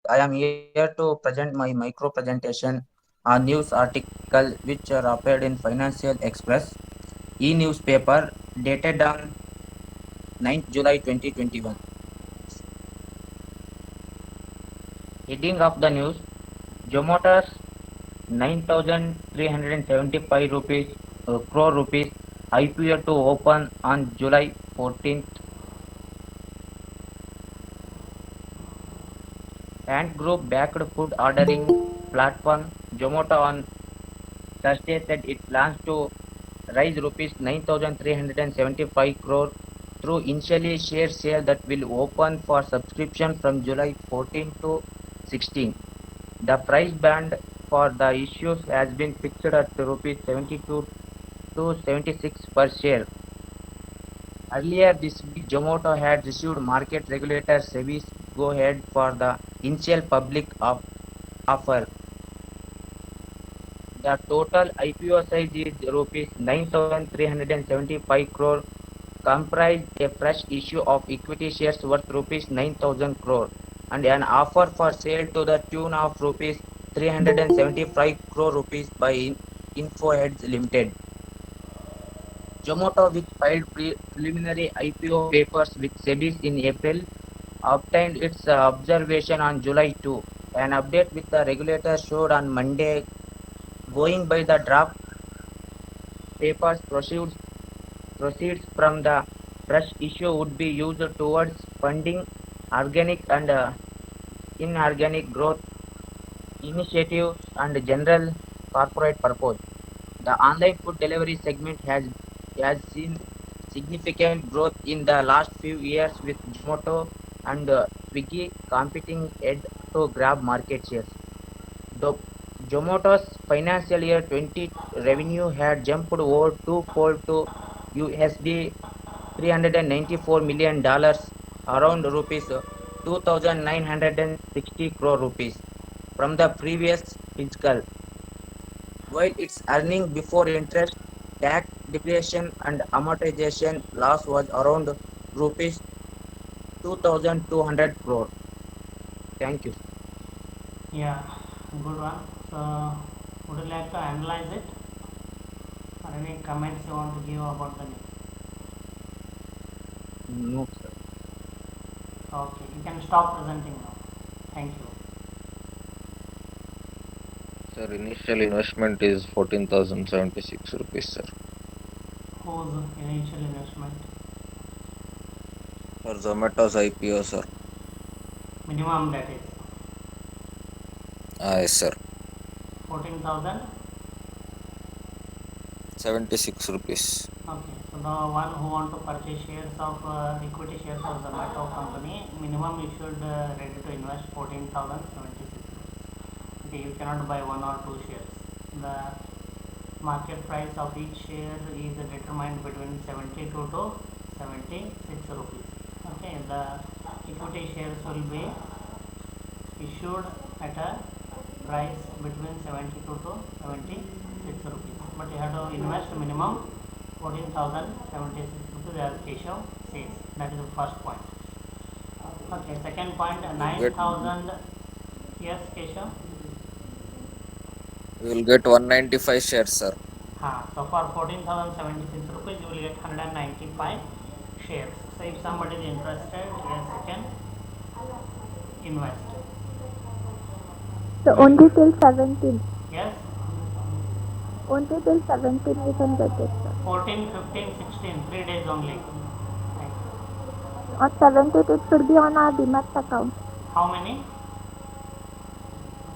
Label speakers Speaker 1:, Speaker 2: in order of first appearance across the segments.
Speaker 1: I am here to present my micro presentation on news article which appeared in Financial Express e-newspaper dated on 9th July 2021. Heading of the news: Zomatos 9,375 rupees crore rupees IPO to open on July 14th. Ant Group backed food ordering platform Zomato on Thursday said it plans to raise rupees 9,375 crore through initially share sale that will open for subscription from July 14 to 16. The price band for the issues has been fixed at rupees 72 to 76 per share. Earlier this week, Zomato had received market regulator SEBI's go-ahead for the initial public offer. The total IPO size is rupees 9,375 crore, comprised a fresh issue of equity shares worth rupees 9,000 crore and an offer for sale to the tune of rupees 375 crore rupees by Infoheads Limited. Zomato, which filed preliminary IPO papers with SEBI in April, obtained its observation on July 2. An update with the regulator showed on Monday. Going by the draft papers, proceeds from the fresh issue would be used towards funding organic and inorganic growth initiatives and general corporate purpose. The online food delivery segment has seen significant growth in the last few years with Zomato and Swiggy competing head to grab market shares. The Zomato's financial year 20 revenue had jumped over twofold to USD $394 million, around rupees 2,960 crore rupees from the previous fiscal, while its earning before interest, tax, depreciation and amortization loss was around rupees 2,200 crore. Thank you.
Speaker 2: Yeah, good one. So, would you like to analyze it or any comments you want to give about the news?
Speaker 1: No, sir.
Speaker 2: Okay, you can stop presenting now. Thank you.
Speaker 3: Sir, initial investment is 14,076 rupees, sir.
Speaker 2: Whose initial investment?
Speaker 3: For Zomato's IPO, sir.
Speaker 2: Minimum that is
Speaker 3: Ah, yes, sir.
Speaker 2: 14,000.
Speaker 3: 76 rupees.
Speaker 2: Okay, so the one who want to purchase shares of equity shares of Zomato company, minimum you should ready to invest 14,076. Okay, you cannot buy one or two shares. The market price of each share is determined between 72 to 76 rupees. Okay, the equity shares will be issued at a price between 72 to 76 rupees, but you have to invest minimum 14,076 rupees as Keshav says. That is the first point. Okay, second point,
Speaker 3: We'll get
Speaker 2: 9,000. Yes, Keshav.
Speaker 3: we will get 195 shares, sir.
Speaker 2: So for 14,076 rupees, you will get 195 shares. So if somebody is interested, yes, you can invest.
Speaker 4: So only till 17.
Speaker 2: Yes,
Speaker 4: Only till 17 we can get it, sir.
Speaker 2: 14, 15, 16, 3 days only.
Speaker 4: On 17th it should be on our Demat account.
Speaker 2: How many?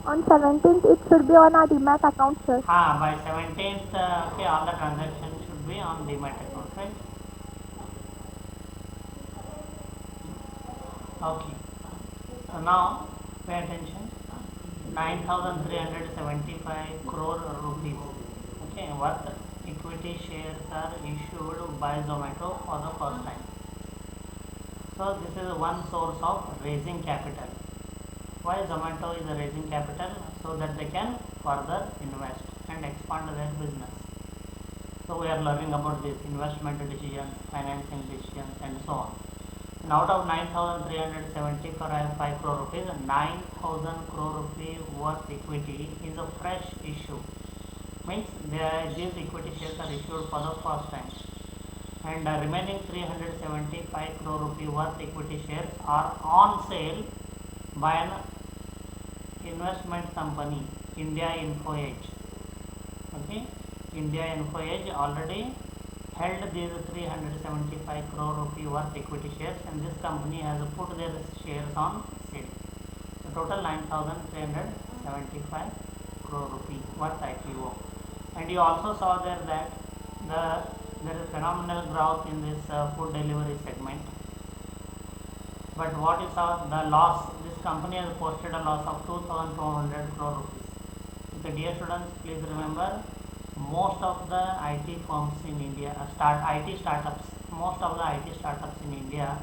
Speaker 4: On 17th it should be on our Demat account, sir.
Speaker 2: By 17th, okay, all the transactions should be on Demat account, right? Okay. So now, pay attention. 9,375 crore rupees. Okay, what equity shares are issued by Zomato for the first time. So this is one source of raising capital. Why Zomato is raising capital? So that they can further invest and expand their business. So we are learning about this investment decisions, financing decisions and so on. out of 9,370 for 5 crore rupees, 9,000 crore rupee worth equity is a fresh issue. Means these equity shares are issued for the first time, and remaining 375 crore rupee worth equity shares are on sale by an investment company, India Info Edge. Okay, India Info Edge already held these 375 crore rupee worth equity shares, and this company has put their shares on sale. The total 9,375 crore rupee worth IPO. And you also saw there that there is phenomenal growth in this food delivery segment. But what is the loss? This company has posted a loss of 2,200 crore rupees. Okay, dear students, please remember, most of the IT firms in India, IT startups, most of the IT startups in India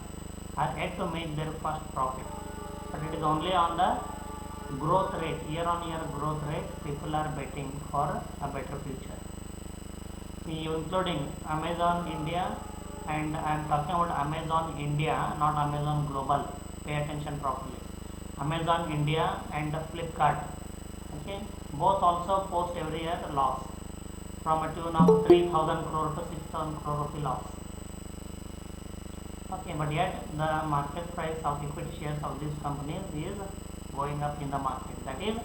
Speaker 2: are yet to make their first profit. But it is only on the growth rate, year on year growth rate, people are betting for a better future. Including Amazon India, and I am talking about Amazon India, not Amazon Global. Pay attention properly. Amazon India and Flipkart. Okay, both also post every year loss from a tune of 3,000 crore to 6,000 crore rupee loss. Okay, but yet the market price of equity shares of these companies is going up in the market. That is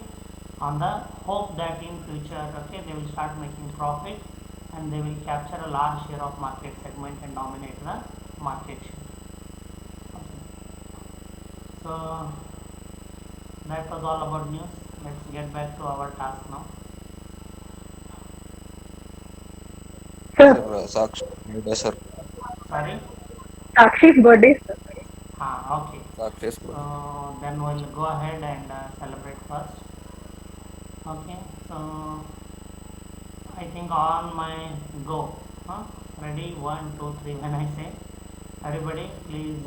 Speaker 2: on the hope that in future, okay, they will start making profit and they will capture a large share of market segment and dominate the market share. Okay. So that was all about news. Let's get back to our task now.
Speaker 3: Sir,
Speaker 4: Sir,
Speaker 3: Sakshi made sir.
Speaker 2: Sorry?
Speaker 4: Sakshi's birthday, sir.
Speaker 2: Okay.
Speaker 3: Sakshi's
Speaker 2: So
Speaker 3: birthday.
Speaker 2: then we'll go ahead and celebrate first. Okay. So I think on my go. Ready? 1, 2, 3. When I say, everybody please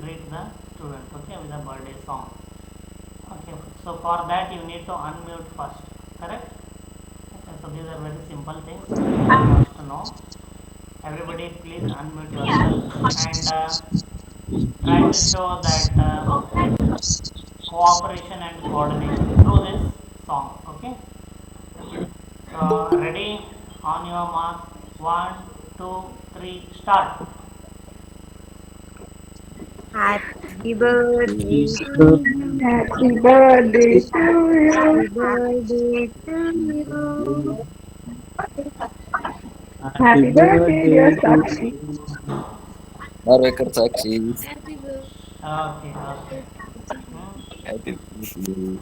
Speaker 2: greet the student. Okay, with a birthday song. Okay. So for that you need to unmute first. Correct? Okay. So these are very simple things you must know. Everybody please unmute yourself and try to show that cooperation and coordination through this song. Okay, so ready, on your mark, 1, 2, 3, start.
Speaker 5: Happy birthday to you.
Speaker 4: Happy birthday to
Speaker 5: Happy
Speaker 4: you.
Speaker 5: birthday to you.
Speaker 4: Happy birthday, dear Sakshi.
Speaker 3: Narvekar Sakshi.
Speaker 5: Happy birthday
Speaker 2: Okay, okay.
Speaker 5: to you.
Speaker 3: Happy birthday.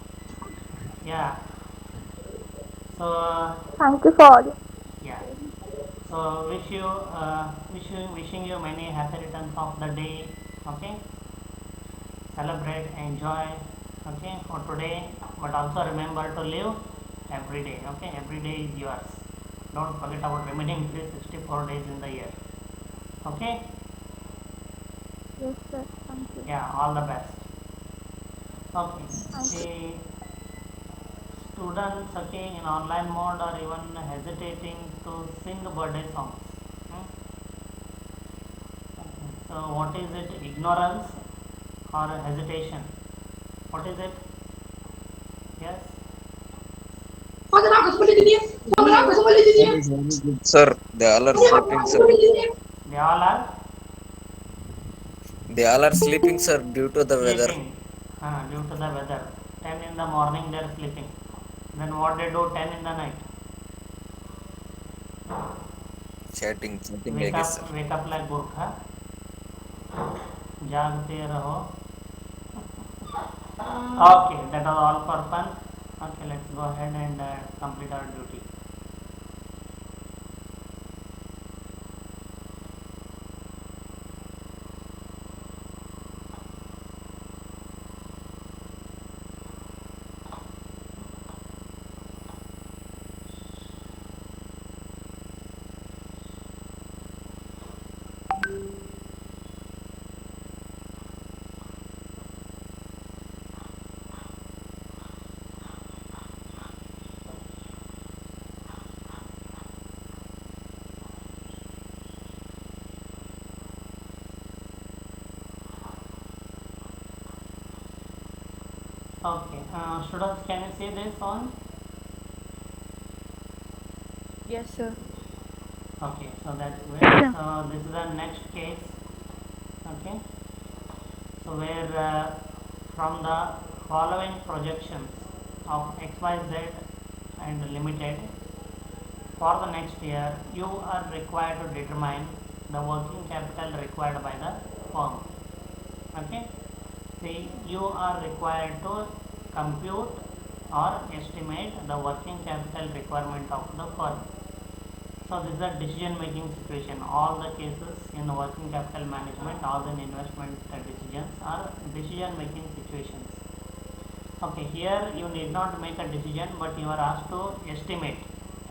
Speaker 2: Yeah, so
Speaker 4: Thank you for all your
Speaker 2: yeah, so wishing you many happy returns of the day. Okay, celebrate, enjoy. Okay, for today, but also remember to live every day. Okay, every day is yours. Don't forget about remaining 364 days in the year. Okay,
Speaker 4: Yes, sir. Thank you.
Speaker 2: yeah, all the best. Okay,
Speaker 4: Thank you.
Speaker 2: the students, okay, in online mode are even hesitating to sing birthday songs. Hmm? So what is it, ignorance or hesitation? What is it? Yes,
Speaker 3: Sir is very good, sir. They all are sleeping, sir.
Speaker 2: they all are
Speaker 3: They all are sleeping, sir, due to the weather.
Speaker 2: sleeping due to the weather. 10 in the morning they are sleeping. Then what they do 10 in the night?
Speaker 3: Chatting, I guess, sir.
Speaker 2: Wake up like Gurkha. जागते रहो. Okay, that was all for fun. Okay, let's go ahead and complete our duty. Okay, students, can you see this one?
Speaker 5: Yes, sir.
Speaker 2: Okay, so that's great. So this is the next case. Okay, so where from the following projections of XYZ and limited for the next year, you are required to determine the working capital required by the firm. Okay, see, you are required to compute or estimate the working capital requirement of the firm. So this is a decision making situation. All the cases in working capital management, all the investment decisions are decision making situations. Okay, here you need not make a decision, but you are asked to estimate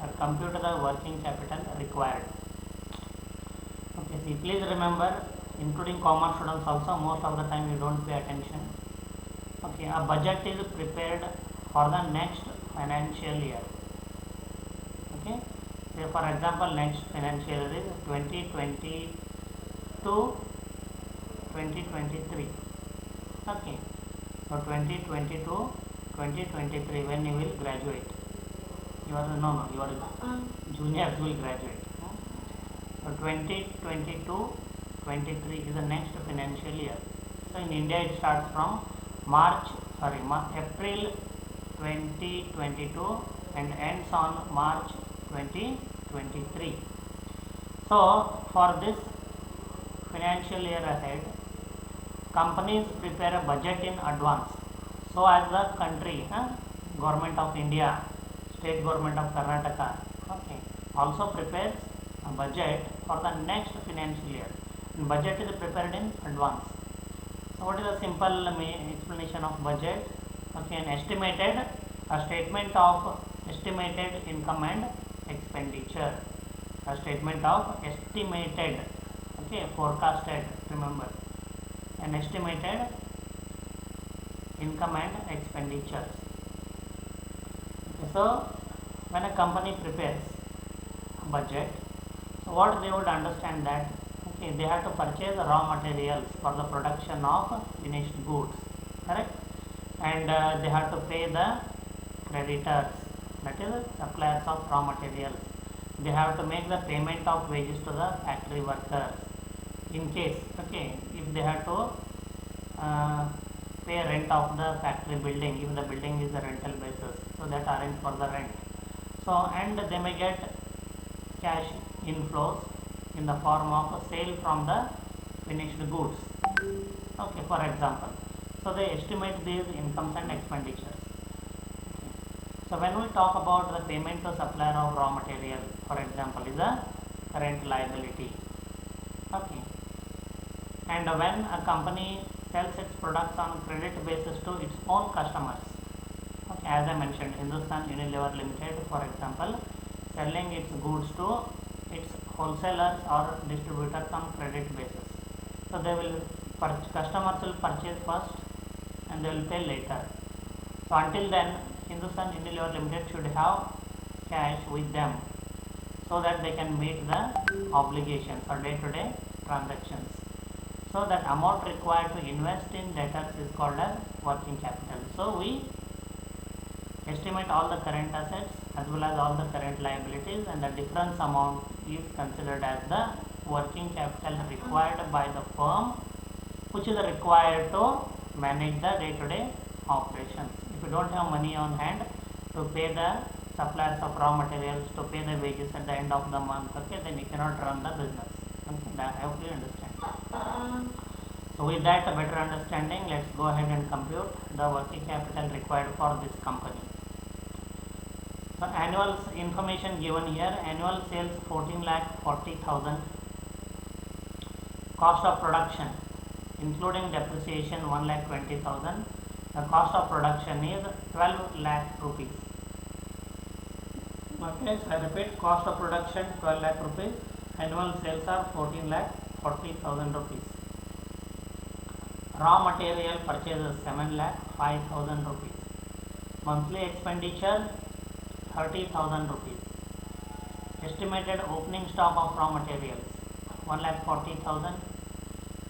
Speaker 2: or compute the working capital required. Okay, see, please remember, including commerce students also, most of the time you don't pay attention. Okay, a budget is prepared for the next financial year. Okay, say for example, next financial year is 2022 2023. Okay, so 2022 2023, when you will graduate, your juniors will graduate. So 2022-23 is the next financial year. So in India it starts from April 2022 and ends on March 2023. So for this financial year ahead, companies prepare a budget in advance. So as the country, government of India, state government of Karnataka, okay, also prepares a budget for the next financial year. And budget is prepared in advance. So what is the simple explanation of budget? Okay, a statement of estimated income and expenditure. A statement of estimated, okay, forecasted, remember, an estimated income and expenditures. Okay, so when a company prepares a budget, so what they would understand that, okay, they have to purchase raw materials for the production of finished goods, correct? And they have to pay the creditors, that is suppliers of raw materials. They have to make the payment of wages to the factory workers. In case, okay, if they have to pay rent of the factory building, if the building is a rental basis, so that arrange for the rent. So and they may get cash inflows in the form of a sale from the finished goods. Okay, for example, so they estimate these incomes and expenditures. Okay. So when we talk about the payment to supplier of raw material, for example, is a current liability. Okay, and when a company sells its products on credit basis to its own customers, okay, as I mentioned, Hindustan Unilever Limited, for example, selling its goods to its wholesalers or distributors on credit basis. So they will customers will purchase first and they will pay later. So until then, Hindustan Unilever Limited should have cash with them so that they can meet the obligations or day-to-day transactions. So that amount required to invest in debtors is called as working capital. So we estimate all the current assets as well as all the current liabilities, and the difference amount is considered as the working capital required by the firm, which is required to manage the day-to-day operations. If you don't have money on hand to pay the suppliers of raw materials, to pay the wages at the end of the month, okay, then you cannot run the business. Okay, that I hope you understand. So with that better understanding, let's go ahead and compute the working capital required for this company. So annual information given here, annual sales 14,40,000, cost of production including depreciation 1,20,000. The cost of production is 12 lakh rupees. Okay, so I repeat, cost of production 12 lakh rupees, annual sales are 14,40,000 rupees. Raw material purchases 7,05,000 rupees. Monthly expenditure 30,000 rupees. Estimated opening stock of raw materials 1,40,000.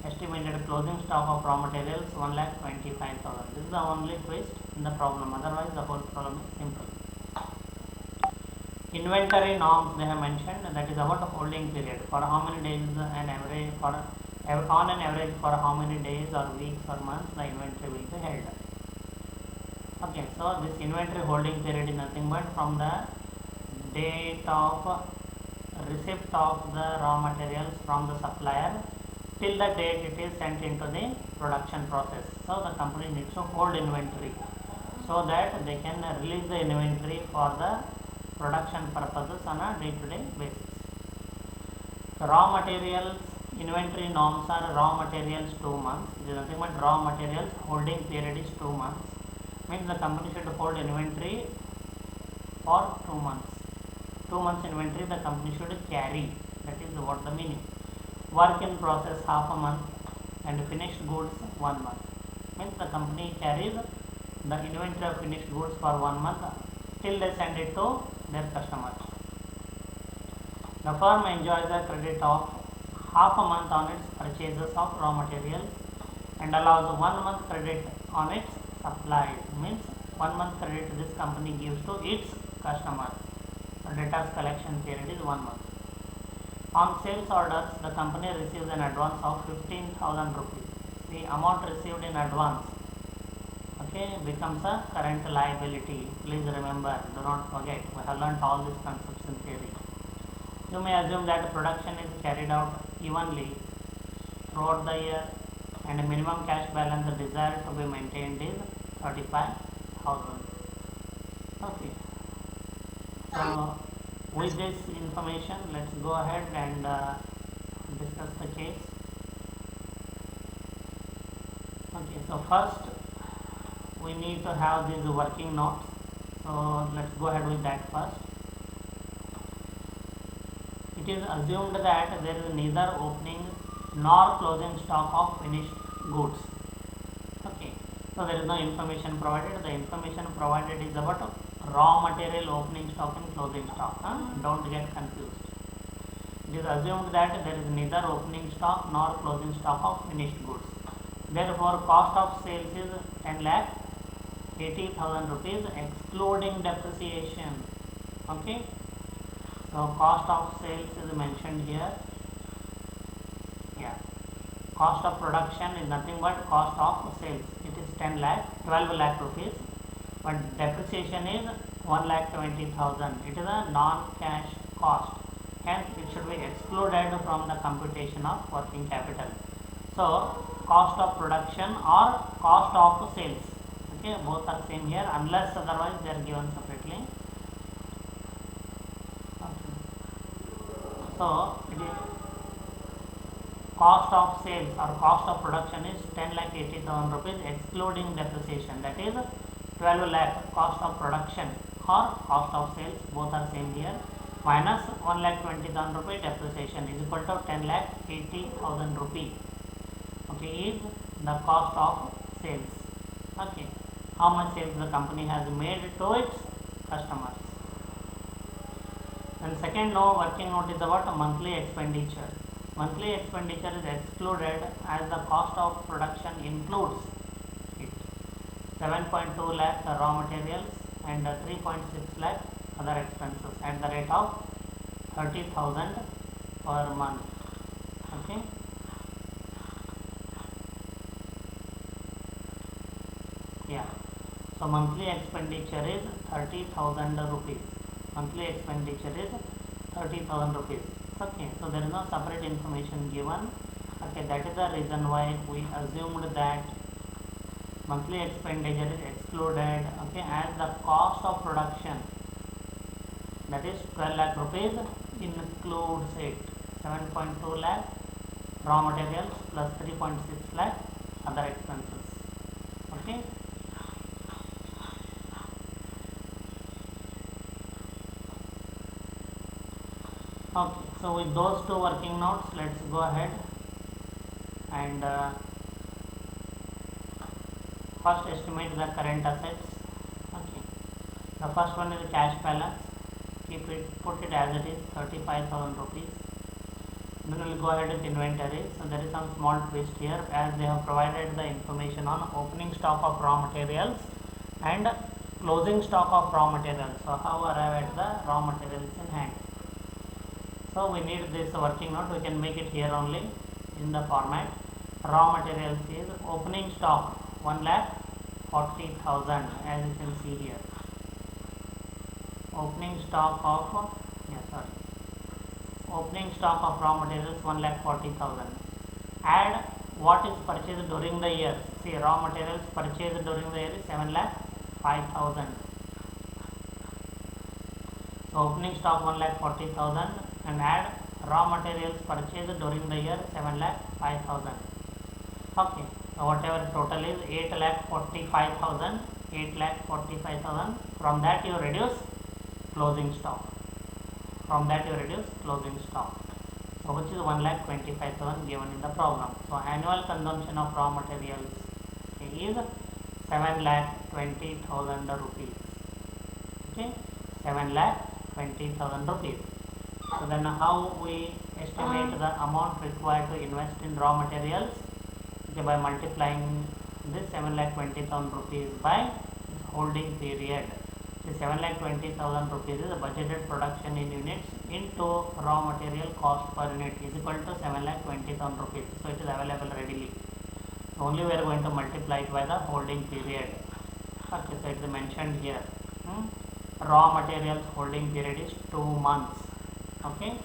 Speaker 2: Estimated closing stock of raw materials 1,25,000. This is the only twist in the problem. Otherwise, the whole problem is simple. Inventory norms they have mentioned, that is about the holding period. For how many days and average on an average for how many days or weeks or months the inventory will be held. Okay, so this inventory holding period is nothing but from the date of receipt of the raw materials from the supplier till the date it is sent into the production process. So the company needs to hold inventory so that they can release the inventory for the production purposes on a day-to-day basis. So raw materials inventory norms are raw materials 2 months. It is nothing but raw materials holding period is 2 months. Means the company should hold inventory for 2 months. 2 months inventory the company should carry. That is what the meaning. Work in process half a month and finished goods 1 month. Means the company carries the inventory of finished goods for 1 month till they send it to their customers. The firm enjoys a credit of half a month on its purchases of raw materials and allows 1 month credit on its supplies. Means 1 month credit this company gives to its customers. The debtors collection period is 1 month. On sales orders, the company receives an advance of 15,000 rupees. The amount received in advance, okay, becomes a current liability. Please remember, do not forget, we have learnt all these concepts in theory. You may assume that production is carried out evenly throughout the year and a minimum cash balance desired to be maintained is 35,000. Okay. So with this information, let's go ahead and discuss the case. Okay, so first we need to have these working notes. So let's go ahead with that first. It is assumed that there is neither opening nor closing stock of finished goods. Okay, so there is no information provided. The information provided is about raw material opening stock and closing stock. Don't get confused. It is assumed that there is neither opening stock nor closing stock of finished goods. Therefore, cost of sales is 10 lakh 80,000 rupees excluding depreciation. Okay, so cost of sales is mentioned here. Yeah, cost of production is nothing but cost of sales. It is 12 lakh rupees. But depreciation is 1,20,000. It is a non-cash cost. Hence, it should be excluded from the computation of working capital. So, cost of production or cost of sales. Okay, both are same here unless otherwise they are given separately. Okay. So, it is cost of sales or cost of production is 10,80,000 rupees excluding depreciation. That is 12 lakh cost of production or cost of sales, both are same here, minus 1,20,000 rupee depreciation is equal to 10,80,000 rupee. Okay, is the cost of sales. Okay, how much sales the company has made to its customers. And second working note is about monthly expenditure. Monthly expenditure is excluded as the cost of production includes 7.2 lakh raw materials and 3.6 lakh other expenses at the rate of 30,000 per month. Okay. Yeah. So monthly expenditure is 30,000 rupees. Monthly expenditure is 30,000 rupees. Okay. So there is no separate information given. Okay. That is the reason why we assumed that monthly expenditure is excluded, okay, as the cost of production, that is 12 lakh rupees, includes it 7.2 lakh raw materials plus 3.6 lakh other expenses. Okay. Okay, so with those two working notes, let's go ahead and first estimate the current assets. Okay, the first one is cash balance. Put it as it is 35,000 rupees. Then we'll go ahead with inventory. So there is some small twist here, as they have provided the information on opening stock of raw materials and closing stock of raw materials. So how arrive at the raw materials in hand. So we need this working note. We can make it here only in the format. Raw materials is opening stock 1,40,000, as you can see here. Opening stock of opening stock of raw materials 1,40,000. Add what is purchased during the year. See, raw materials purchased during the year is 7,05,000. So opening stock 1,40,000 and add raw materials purchased during the year 7,05,000. Okay, so whatever total is 8,45,000. 8,45,000. From that you reduce closing stock. From that you reduce closing stock. So which is 1,25,000 given in the problem. So annual consumption of raw materials is 7,20,000 rupees. Okay, 7,20,000 rupees. So then how we estimate the amount required to invest in raw materials? Okay, by multiplying this 7,20,000 rupees by its holding period. The 7,20,000 rupees is the budgeted production in units into raw material cost per unit is equal to 7,20,000 rupees. So it is available readily. So only we are going to multiply it by the holding period. Okay, so it is mentioned here. Raw materials holding period is 2 months. Okay.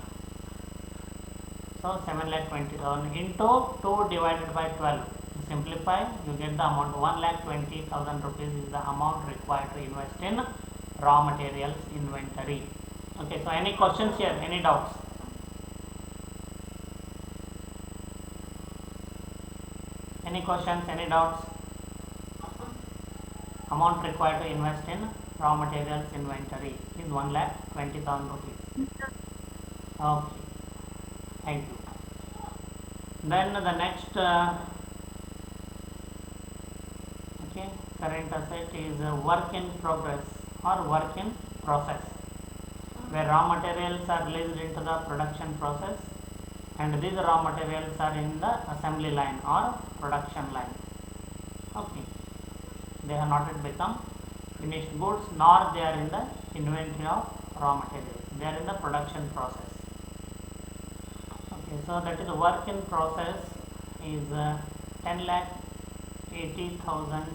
Speaker 2: So 7,20,000 into 2 divided by 12. Simplify, you get the amount 1,20,000 rupees is the amount required to invest in raw materials inventory. Okay, so any questions here, any doubts? Any questions, any doubts? Amount required to invest in raw materials inventory is 1,20,000 rupees. Okay, thank you. Then the next current asset is work in progress or work in process, where raw materials are released into the production process and these raw materials are in the assembly line or production line. Okay, they have not yet become finished goods nor they are in the inventory of raw materials, they are in the production process. Okay, so that is work in process is 10,80,000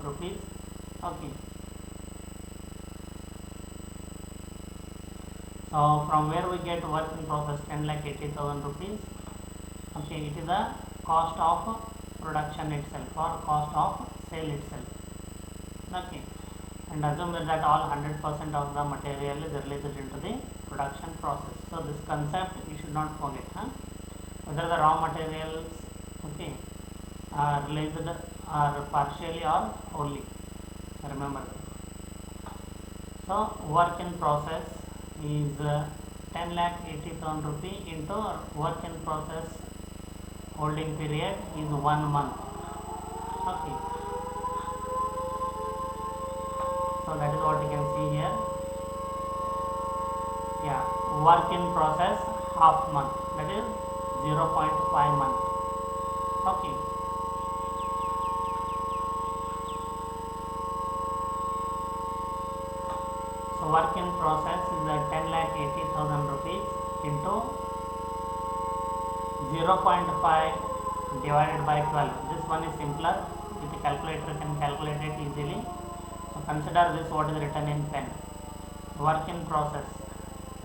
Speaker 2: rupees. Okay, so from where we get work in process 10,80,000 rupees. Okay, it is the cost of production itself or cost of sale itself. Okay, and assume that all 100% of the material is released into the production process. So this concept you should not forget, whether the raw materials are released or partially or wholly. Remember that. So work in process is 10,80,000 rupee into work in process holding period is 1 month. Okay, so that is what you can see here. Yeah, work in process half month, that is 0.5 month. Okay, so work in process is 10,80,000 rupees into 0.5 divided by 12. This one is simpler, with a calculator can calculate it easily. So consider this, what is written in pen. Work in process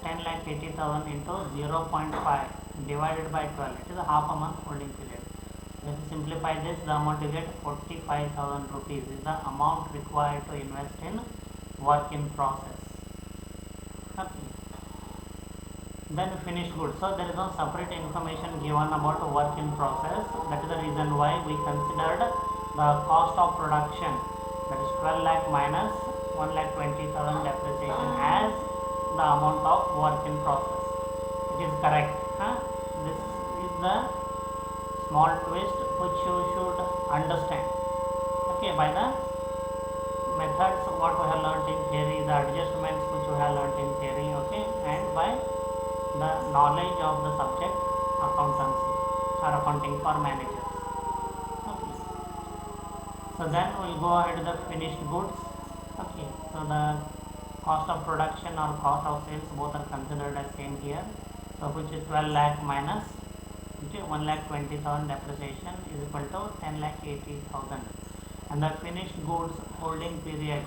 Speaker 2: 10,80,000 into 0.5 divided by 12. It is a half a month holding period. If you simplify this, the amount you get 45,000 rupees is the amount required to invest in work in process. Okay. Then finished goods. So there is no separate information given about work in process. That is the reason why we considered the cost of production, that is 12 lakh minus 1,20,000 depreciation as the amount of work in process. It is correct. This is the small twist which you should understand. Okay, by the methods what we have learnt in theory, the adjustments which we have learnt in theory, okay, and by the knowledge of the subject accountancy or accounting for managers. Okay. So then we'll go ahead to the finished goods. Okay. So the cost of production or cost of sales both are considered as same here. So which is 12 lakh minus 1 lakh 20,000 depreciation is equal to 10 lakh 80,000. And the finished goods holding period,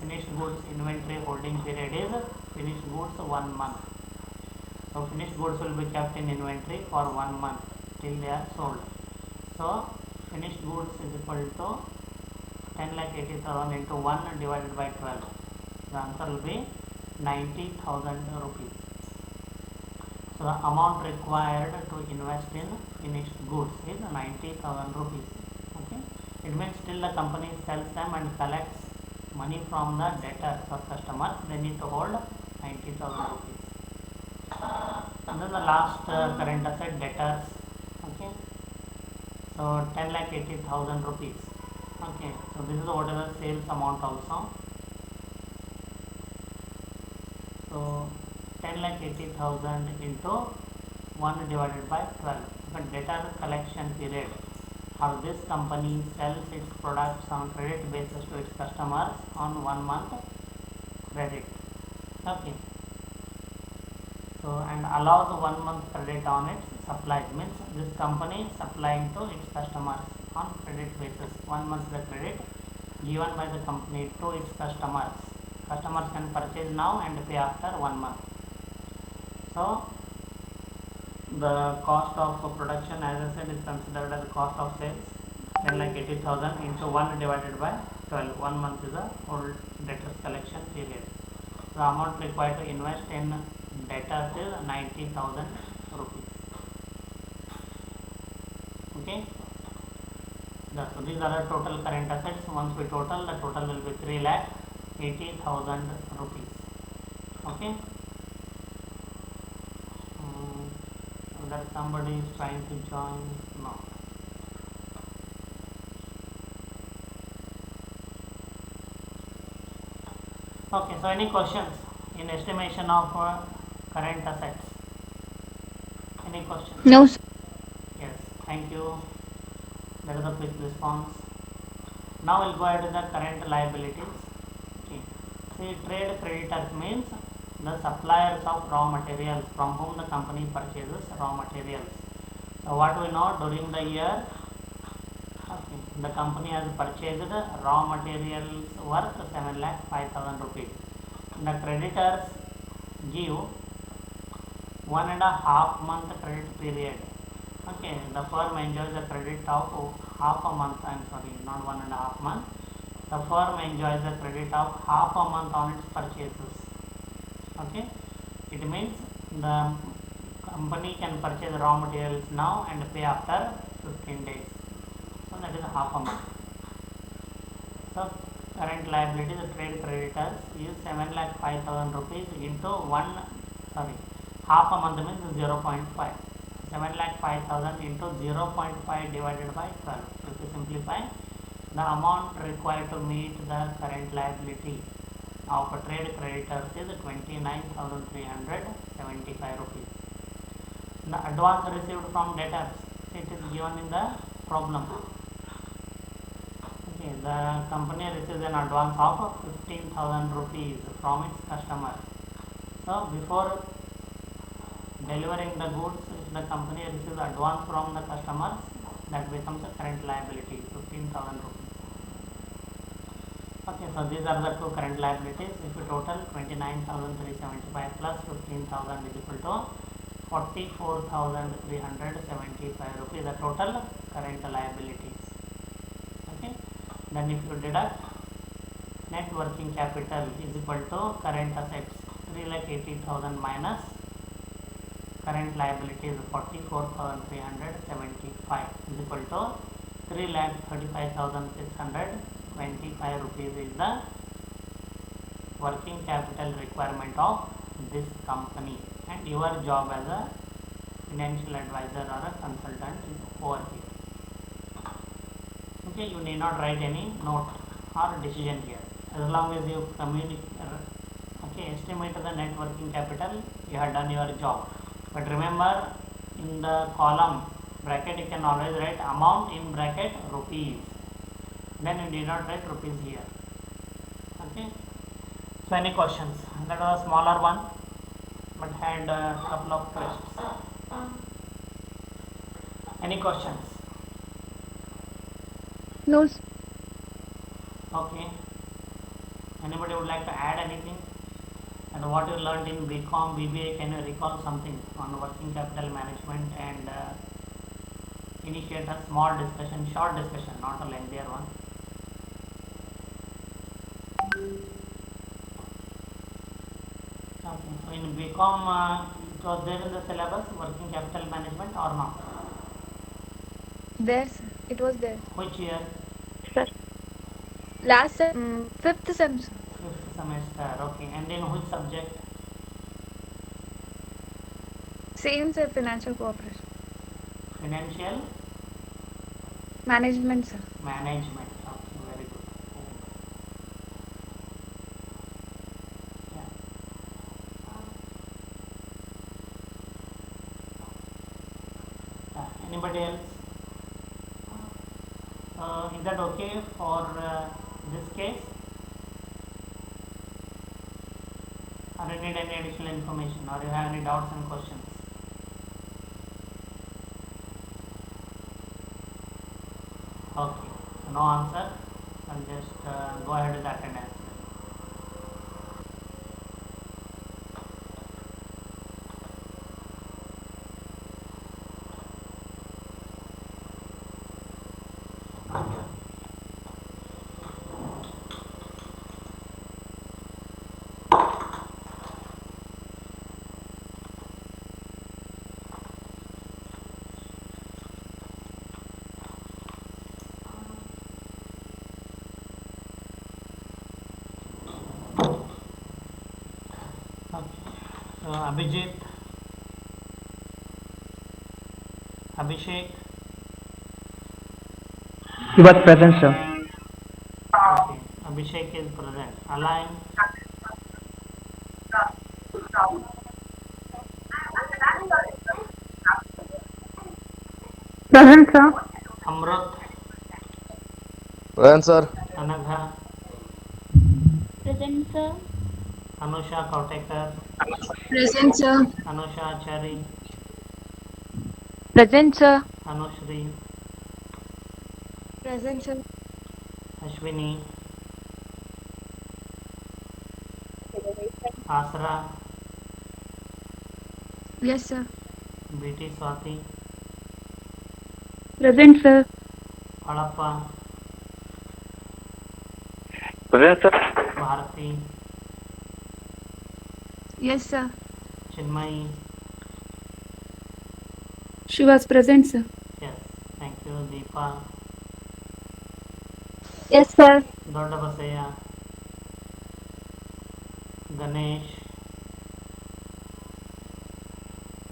Speaker 2: finished goods inventory holding period is finished goods 1 month. So finished goods will be kept in inventory for 1 month till they are sold. So finished goods is equal to 10 lakh 80,000 into 1 divided by 12. The answer will be 90,000 rupees. So the amount required to invest in finished goods is 90,000 rupees. Okay, it means till the company sells them and collects money from the debtors or customers, they need to hold 90,000 rupees. And then the last current asset, debtors. Okay, so 10 lakh 80,000 rupees. Okay, so this is what is the sales amount also. So 10 lakh 80,000 into 1 divided by 12. The debtor collection period, how this company sells its products on credit basis to its customers on 1 month credit. Okay. So and allows 1 month credit on its supplies, means this company supplying to its customers on credit basis. 1 month the credit given by the company to its customers. Customers can purchase now and pay after 1 month. So the cost of production, as I said, is considered as the cost of sales, 10 lakh 80,000 into 1 divided by 12. 1 month is the whole debtors collection period. The amount required to invest in debtors is 90,000 rupees. Okay. So these are the total current assets. Once we total, the total will be 3 lakh 80,000 rupees. Okay. That somebody is trying to join. No. Okay, so any questions in estimation of current assets? Any questions?
Speaker 5: No, sir.
Speaker 2: Yes, thank you. That is a quick response. Now we'll go ahead to the current liabilities. Okay. See, trade creditors means the suppliers of raw materials from whom the company purchases raw materials. So what we know, during the year, okay, the company has purchased raw materials worth 7 lakh 5,000 rupees. The creditors give 1.5 month credit period. Okay, the firm enjoys a credit of half a month. I'm sorry, not 1.5 month. The firm enjoys a credit of half a month on its purchases. Okay, it means the company can purchase raw materials now and pay after 15 days. So that is half a month. So current liability, the trade creditors is 7 lakh 5,000 rupees into half a month means 0.5. 7 lakh 5,000 into 0.5 divided by 12. If you simplify, the amount required to meet the current liability of a trade creditors is 29,375 rupees. The advance received from debtors, it is given in the problem. Okay, the company receives an advance of 15,000 rupees from its customer. So before delivering the goods, if the company receives advance from the customers, that becomes a current liability, 15,000 rupees. Okay, so these are the two current liabilities. If you total 29,375 plus 15,000 is equal to 44,375 rupees, the total current liabilities. Okay, then if you deduct, net working capital is equal to current assets 3,80,000 minus current liabilities 44,375 is equal to 3,35,625 rupees is the working capital requirement of this company, and your job as a financial advisor or a consultant is over here. Okay, you need not write any note or decision here. As long as you estimate the net working capital, you have done your job. But remember, in the column bracket you can always write amount in bracket rupees, then you did not write rupees here. Okay, so any questions? That was a smaller one but had a couple of twists. Any questions?
Speaker 5: No, s-
Speaker 2: Okay, anybody would like to add anything? And what you learned in BCom, BBA, can you recall something on working capital management and initiate a small discussion, short discussion, not a lengthier one. Okay, so in BCom, it was there in the syllabus, working capital management or not?
Speaker 5: there, sir. It was there.
Speaker 2: Which year?
Speaker 4: Sir.
Speaker 5: Last fifth sem, sir.
Speaker 2: Fifth semester. Okay, and in which subject?
Speaker 5: Same, sir. Financial cooperation.
Speaker 2: Financial
Speaker 5: Management, sir.
Speaker 2: management. Okay, very good. Yeah. Anybody else? Is that okay for this case? Or you need any additional information, or you have any doubts and questions? Okay, so no answer. I'll just go ahead with the attendance. So Abhijit, Abhishek.
Speaker 6: He was present, sir.
Speaker 2: Okay, Abhishek is present. Align.
Speaker 4: Present, sir.
Speaker 2: Amrut.
Speaker 3: Present, sir.
Speaker 2: Anagha.
Speaker 4: Present, sir.
Speaker 2: Anusha Kautekar.
Speaker 5: Present, sir.
Speaker 2: Anusha Achari.
Speaker 5: Present, sir.
Speaker 2: Anushri.
Speaker 5: Present, sir.
Speaker 2: Ashwini. Asra.
Speaker 5: Yes, sir.
Speaker 2: BT Swati.
Speaker 5: Present, sir.
Speaker 2: Palappa.
Speaker 6: Present, sir.
Speaker 2: Bharati.
Speaker 5: Yes, sir.
Speaker 2: Chinmayi.
Speaker 5: She was present, sir.
Speaker 2: Yes, thank you. Deepa.
Speaker 4: Yes, sir.
Speaker 2: Dodda Basaya. Ganesh.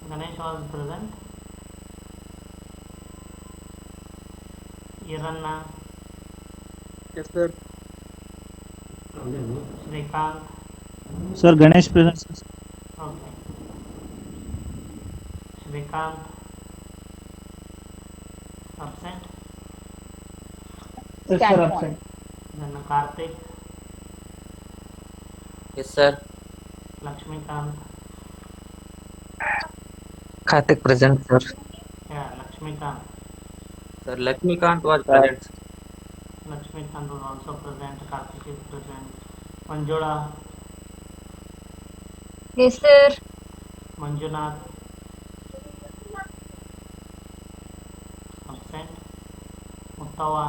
Speaker 2: Ganesh was present. Iranna.
Speaker 6: Yes, sir.
Speaker 2: Srikanth.
Speaker 6: Sir, Ganesh present, sir.
Speaker 2: Okay. Srikanth. Absent.
Speaker 6: Yes, sir, absent.
Speaker 2: Then Karthik.
Speaker 1: Yes, sir.
Speaker 2: Lakshmikant.
Speaker 1: Karthik present, sir.
Speaker 2: Yeah, Lakshmikant.
Speaker 1: Sir, Lakshmikant was present.
Speaker 2: Lakshmikant was also present. Karthik is present. Manjula.
Speaker 4: Yes, sir.
Speaker 2: Manjunath. Absent. Muttawa.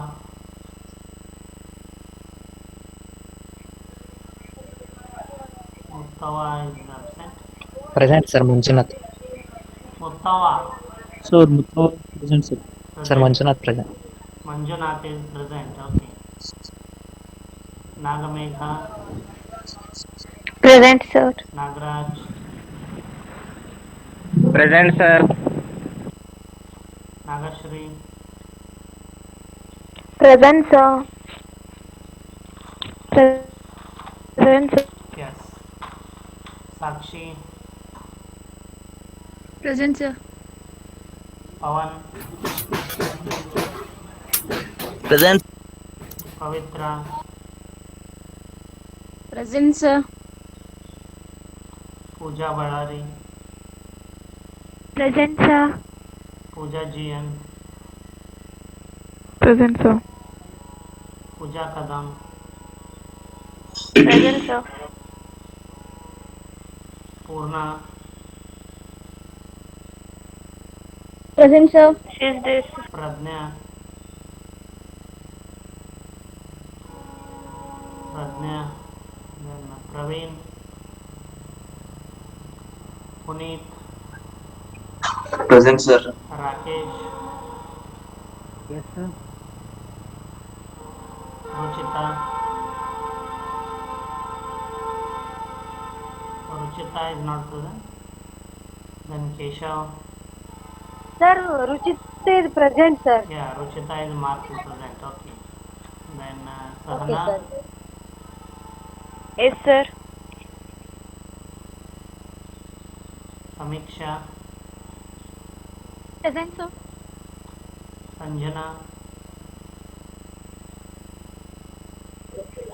Speaker 2: Muttawa is absent.
Speaker 7: Present, sir. Manjunath.
Speaker 2: Muttawa.
Speaker 6: Sir, Muthu present, sir.
Speaker 7: Sir, Manjunath present.
Speaker 2: Manjunath is present. Okay. Nagamegha.
Speaker 4: Present, sir.
Speaker 2: Nagraj.
Speaker 6: Present, sir.
Speaker 2: Nagashri.
Speaker 4: Present, sir. Present, sir.
Speaker 2: Yes. Sakshi.
Speaker 5: Present, sir.
Speaker 2: Pawan,
Speaker 6: Present.
Speaker 2: Pavitra,
Speaker 5: Present, sir.
Speaker 2: Pooja Ballari,
Speaker 4: Present, sir.
Speaker 2: Pooja GN,
Speaker 4: Present, sir.
Speaker 2: Pooja Kadam,
Speaker 4: Present, sir.
Speaker 2: Purna,
Speaker 4: Present, sir. She is this.
Speaker 2: Pradnya, then Praveen, Puneet,
Speaker 6: Present, sir.
Speaker 2: Rakesh,
Speaker 6: Yes, sir.
Speaker 2: Ruchita is not present. Then Keshav,
Speaker 4: Sir, Ruchita is present, sir.
Speaker 2: yeah, Ruchita is marked to present, okay. Then Sadhana,
Speaker 4: Yes, sir.
Speaker 2: Samiksha,
Speaker 4: Present, sir.
Speaker 2: Sanjana,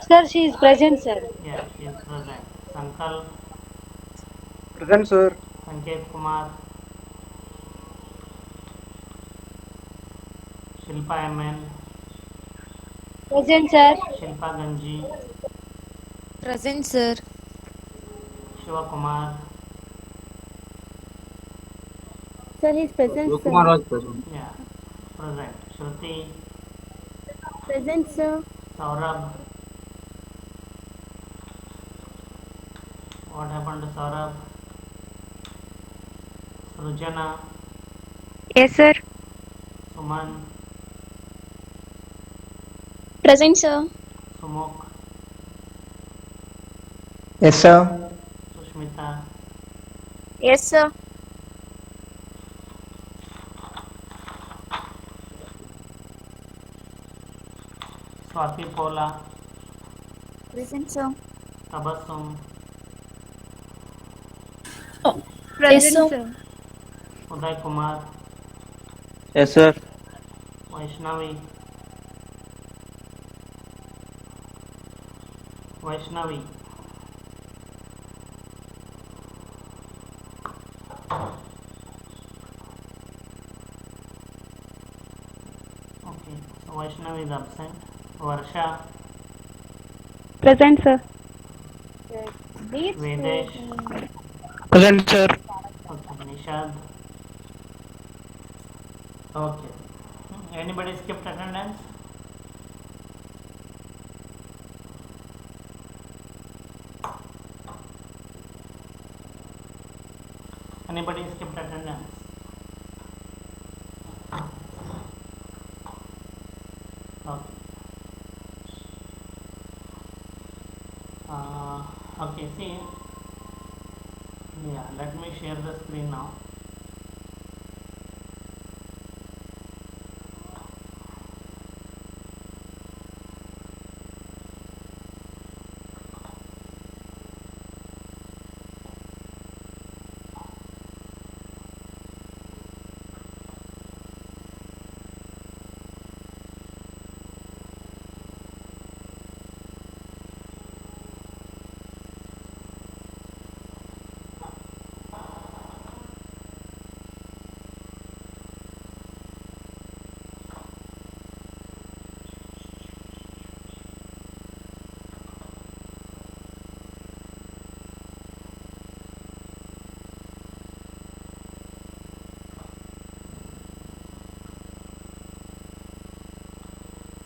Speaker 4: Sir, she is present, sir.
Speaker 2: yeah, she is present. Sankal,
Speaker 6: Present, sir.
Speaker 2: Sanket Kumar, Shilpa MN,
Speaker 4: Present, sir.
Speaker 2: Shilpa Ganji,
Speaker 5: Present, sir.
Speaker 2: Shiva Kumar,
Speaker 4: Sir, he is present,
Speaker 6: Kumar was present.
Speaker 2: yeah, present. Shruti,
Speaker 4: Present, sir.
Speaker 2: Saurabh, what happened to Saurabh? Srujana,
Speaker 4: Yes, sir.
Speaker 2: Suman,
Speaker 5: Present, sir.
Speaker 2: Sumukh,
Speaker 6: Yes, sir.
Speaker 2: Sushmita,
Speaker 5: Yes, sir.
Speaker 2: Swati Pola,
Speaker 5: Present, sir.
Speaker 2: Tabassum,
Speaker 5: Present, sir.
Speaker 2: Uday Kumar,
Speaker 6: Yes, sir.
Speaker 2: Vaishnavi, okay, so Vaishnavi is absent. Varsha,
Speaker 4: Present, sir.
Speaker 2: Vedesh,
Speaker 6: Present, sir.
Speaker 2: okay, Nishad, okay. Anybody skipped attendance? Anybody skipped attendance? Okay. Okay, see, yeah, let me share the screen now.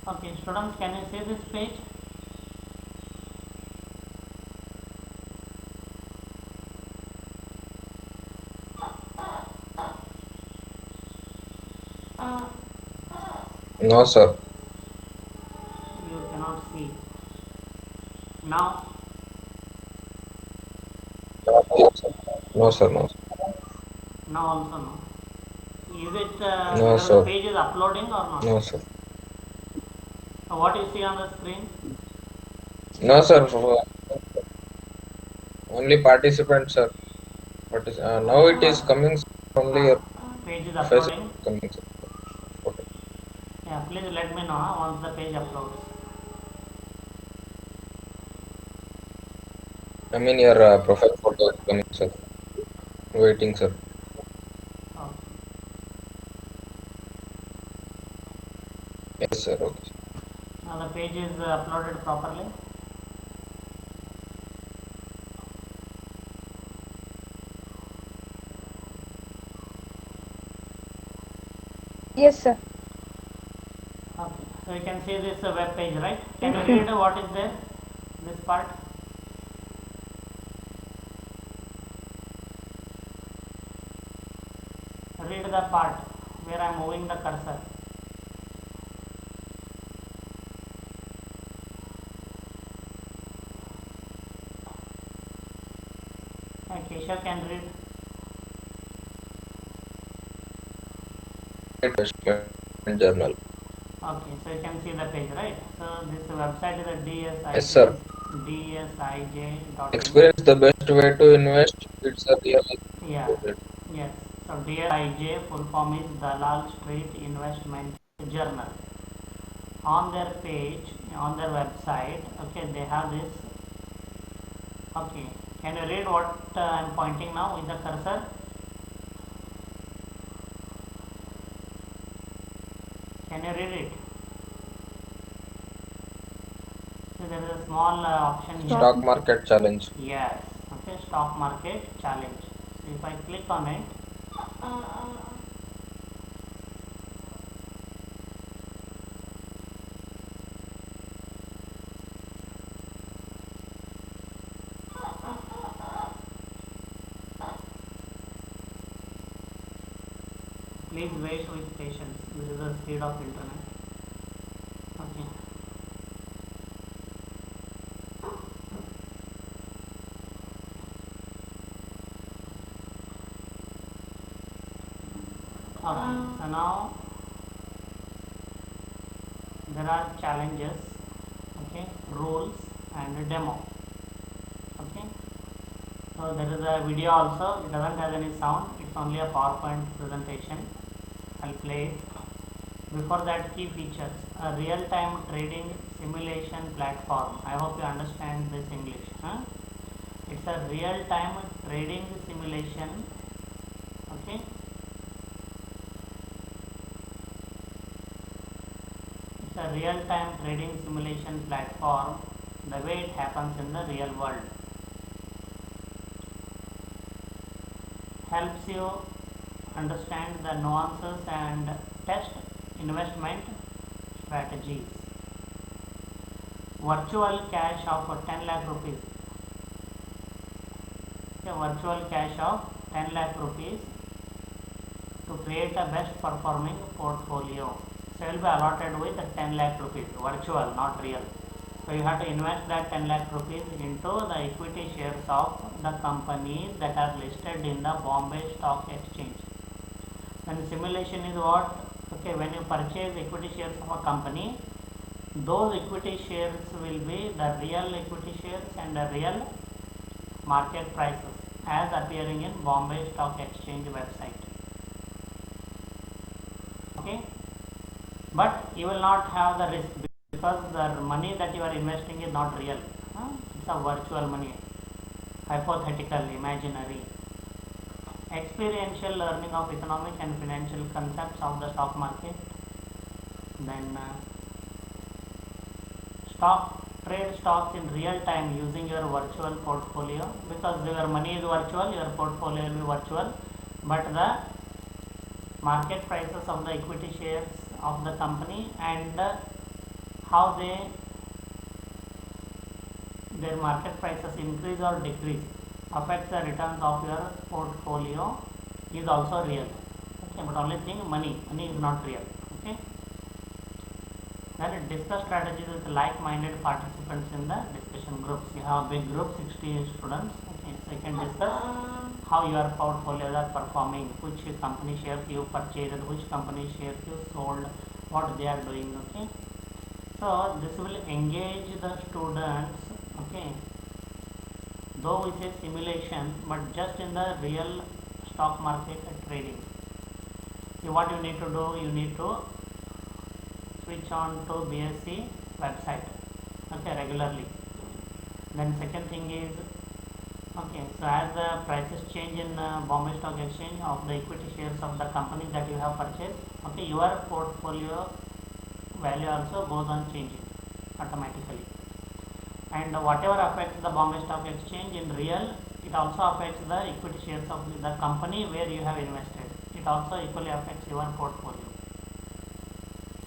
Speaker 2: Okay, students, can you see this page?
Speaker 3: No, sir.
Speaker 2: You cannot see. Now,
Speaker 3: No, sir. No, sir.
Speaker 2: now also no. Is it
Speaker 3: No,
Speaker 2: whether
Speaker 3: sir.
Speaker 2: the page is uploading or not?
Speaker 3: No, sir.
Speaker 2: What you see on the screen?
Speaker 3: No, sir. Only participants, sir. Now it is coming only.
Speaker 2: Page is
Speaker 3: First
Speaker 2: uploading.
Speaker 3: coming, sir. Okay.
Speaker 2: Yeah, please let me know once the page uploads.
Speaker 3: I mean your profile photo is coming, sir. Waiting, sir.
Speaker 2: Okay.
Speaker 3: Yes, sir. Okay.
Speaker 2: Now the page is uploaded properly.
Speaker 4: Yes, sir.
Speaker 2: Okay. So you can see this web page, right? Can you read what is there? This part. Read the part where I am moving the cursor. Keshav can read.
Speaker 3: Investment journal.
Speaker 2: Okay, so you can see the page, right? So this website is a
Speaker 3: Yes, sir.
Speaker 2: dsij.in.
Speaker 3: Experience the best way to invest. It's a real.
Speaker 2: Yeah, yes. So DSIJ full form is Dalal Street Investment Journal. On their page, on their website, okay, they have this. Okay, can you read what I am pointing now with the cursor? Can you read it? So there is a small option here.
Speaker 3: Stock market challenge.
Speaker 2: Yes, okay, stock market challenge. So if I click on it, please wait with patience. This is the speed of internet. Okay. Okay, so now there are challenges, okay, rules and demo. Okay, so there is a video also. It doesn't have any sound, it's only a PowerPoint presentation. I'll play it. Before that, key features: a real-time trading simulation platform. I hope you understand this English, huh? It's a real-time trading simulation. Okay, it's a real-time trading simulation platform, the way it happens in the real world. Helps you understand the nuances and test investment strategies. Virtual cash of 10 lakh rupees. Okay, virtual cash of 10 lakh rupees to create a best performing portfolio. So will be allotted with 10 lakh rupees, virtual, not real. So you have to invest that 10 lakh rupees into the equity shares of the companies that are listed in the Bombay Stock Exchange. Then simulation is what? Okay, when you purchase equity shares of a company, those equity shares will be the real equity shares and the real market prices as appearing in Bombay Stock Exchange website. Okay, but you will not have the risk because the money that you are investing is not real. It's a virtual money, hypothetical, imaginary. Experiential learning of economic and financial concepts of the stock market. Then trade stocks in real time using your virtual portfolio, because your money is virtual, your portfolio will be virtual, but the market prices of the equity shares of the company and how their market prices increase or decrease affects the returns of your portfolio is also real. Okay, but only thing, money is not real. Okay, then discuss strategies with like-minded participants in the discussion groups. You have a big group, 60 students. Okay, so you can discuss how your portfolios are performing, which company shares you purchased, which company shares you sold, what they are doing. Okay, so this will engage the students. Okay, though we say simulation, but just in the real stock market trading. See what you need to do, you need to switch on to BSE website, okay, regularly. Then second thing is, okay, so as the prices change in Bombay Stock Exchange of the equity shares of the company that you have purchased, okay, your portfolio value also goes on changing automatically. And whatever affects the Bombay Stock Exchange in real, it also affects the equity shares of the company where you have invested. It also equally affects your portfolio.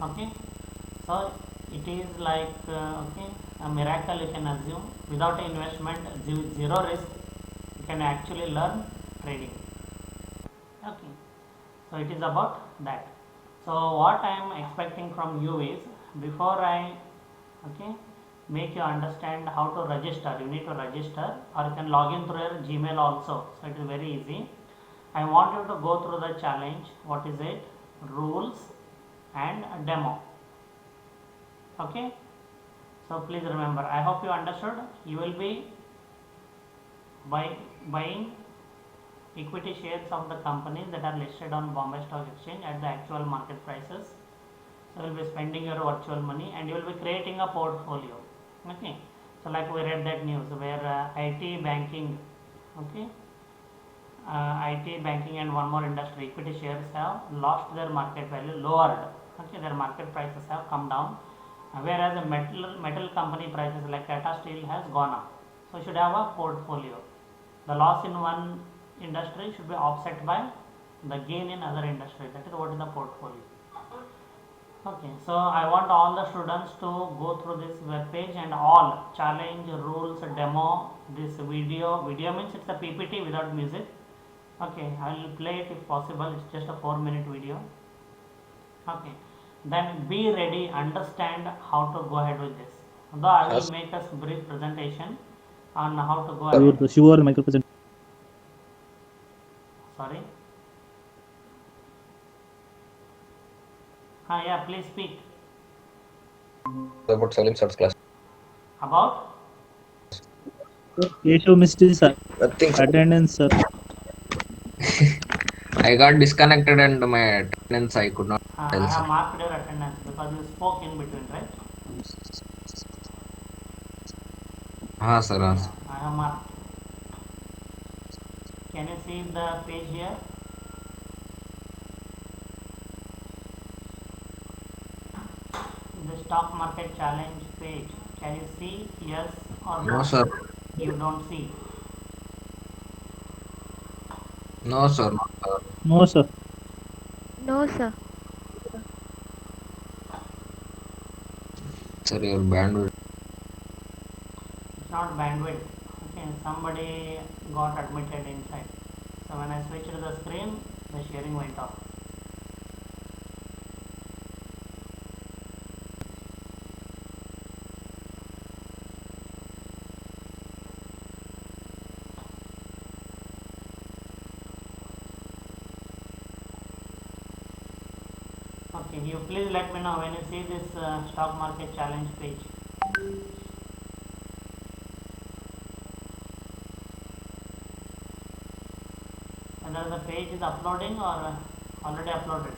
Speaker 2: Okay, so it is like okay, a miracle you can assume. Without investment, zero risk, you can actually learn trading. Okay, so it is about that. So what I am expecting from you is, before I okay make you understand how to register, you need to register, or you can log in through your Gmail also, so it is very easy. I want you to go through the challenge. What is it? Rules and demo. Okay, so please remember, I hope you understood. You will be buying equity shares of the companies that are listed on Bombay Stock Exchange at the actual market prices. So you will be spending your virtual money and you will be creating a portfolio. Okay, so like we read that news where IT banking, okay, IT banking and one more industry equity shares have lost their market value, lowered. Okay, their market prices have come down, whereas the metal company prices like Tata Steel has gone up. So you should have a portfolio. The loss in one industry should be offset by the gain in other industry. That is what is the portfolio. Okay, so I want all the students to go through this web page and all challenge, rules, demo, this video. Video means it's a PPT without music. Okay, I will play it if possible. It's just a 4-minute video. Okay, then be ready, understand how to go ahead with this. Though I will make a brief presentation on how to go ahead. Sorry. Yeah, please speak.
Speaker 3: About Salim Sir's class.
Speaker 2: About?
Speaker 6: Keshav missed his
Speaker 3: Nothing, sir.
Speaker 6: attendance, sir.
Speaker 3: I got disconnected and my attendance I could not
Speaker 2: I
Speaker 3: tell, sir.
Speaker 2: have marked your attendance because you spoke in between, right?
Speaker 3: Sir.
Speaker 2: Yeah, I have marked. Can you see the page here? The stock market challenge page. Can you see? Yes or no?
Speaker 3: No, sir.
Speaker 2: You don't see.
Speaker 3: No, sir. No, sir.
Speaker 6: No, sir.
Speaker 4: No, sir.
Speaker 3: Sir, your bandwidth.
Speaker 2: It's not bandwidth. Okay, somebody got admitted inside. So when I switched to the screen, the sharing went off. Okay, you please let me know when you see this stock market challenge page. Whether the page is uploading or already uploaded.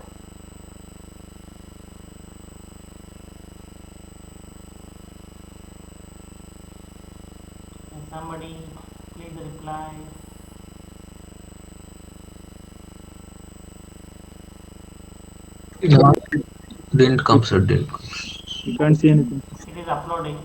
Speaker 2: Can somebody please reply?
Speaker 3: No, didn't come, sir. Didn't come.
Speaker 6: You can't see anything.
Speaker 2: It is uploading.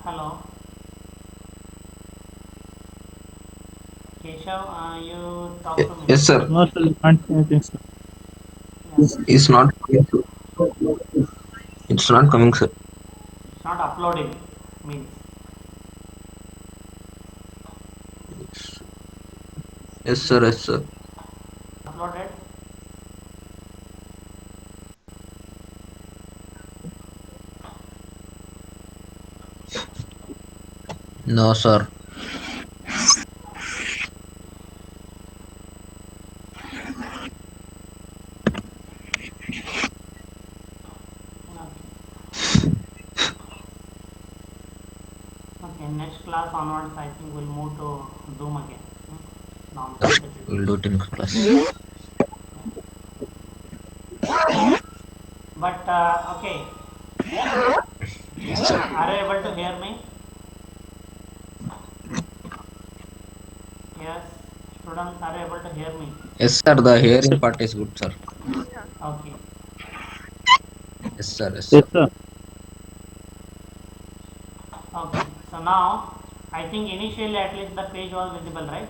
Speaker 2: Hello. Keshav, you talk to me.
Speaker 3: Yes, sir.
Speaker 6: No, sir. You can't see anything, sir.
Speaker 2: Yeah.
Speaker 3: It's not coming, sir. It's not coming, sir.
Speaker 2: It's not uploading means.
Speaker 3: Yes, sir. Yes, sir.
Speaker 2: Uploaded.
Speaker 3: No, sir.
Speaker 2: Okay, next class onwards, I think we'll move to Zoom again. Non-facility.
Speaker 3: We'll do it in class.
Speaker 2: But okay, are you able to hear me? Yes, students, are you able to hear me?
Speaker 3: Yes, sir. The hearing part is good, sir.
Speaker 2: Okay.
Speaker 3: Yes, sir. Yes,
Speaker 6: Yes,
Speaker 3: sir.
Speaker 6: sir.
Speaker 2: Okay. So now, I think initially at least the page was visible, right?